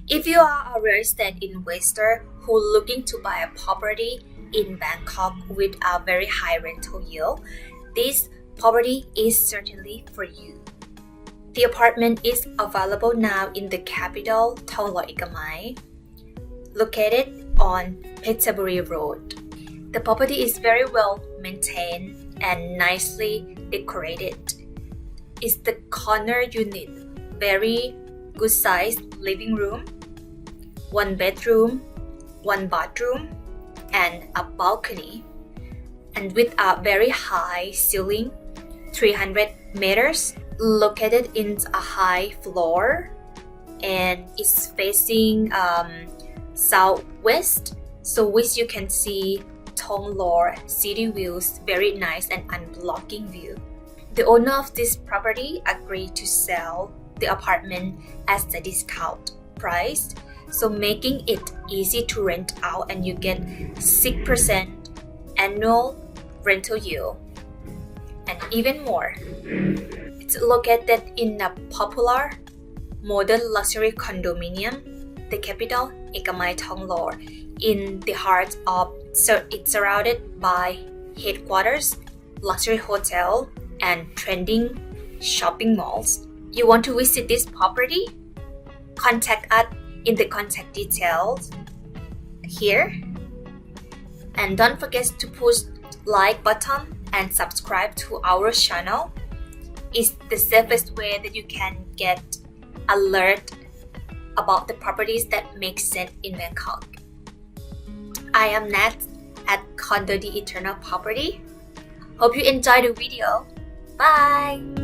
If you are a real estate investor who looking to buy a property in Bangkok with a very high rental yield, this property is certainly for you. The apartment is available now in the Capital Ekkamai-Thonlor, located on Phethcaburi Road. The property is very well maintained and nicely decorated. It's the corner unit, very good sized living room, 1 bedroom, 1 bathroom, and a balcony, and with a very high ceiling, 300 meters, located in a high floor, and it's facing southwest, so which you can see Thonglor city views, very nice and unblocking view. The owner of this property agreed to sell the apartment at the discount price, so making it easy to rent out, and you get 6% annual rental yield and even more. It's located in a popular modern luxury condominium, the Capital Ekkamai-Thonglor, in the heart of, so it's surrounded by headquarters, luxury hotel, and trending shopping malls. You want to visit this property? Contact us in the contact details here. And don't forget to push like button and subscribe to our channel. It's the safest way that you can get alert about the properties that make sense in Bangkok. I am Nat at CondoDee Eternal Property. Hope you enjoyed the video. Bye!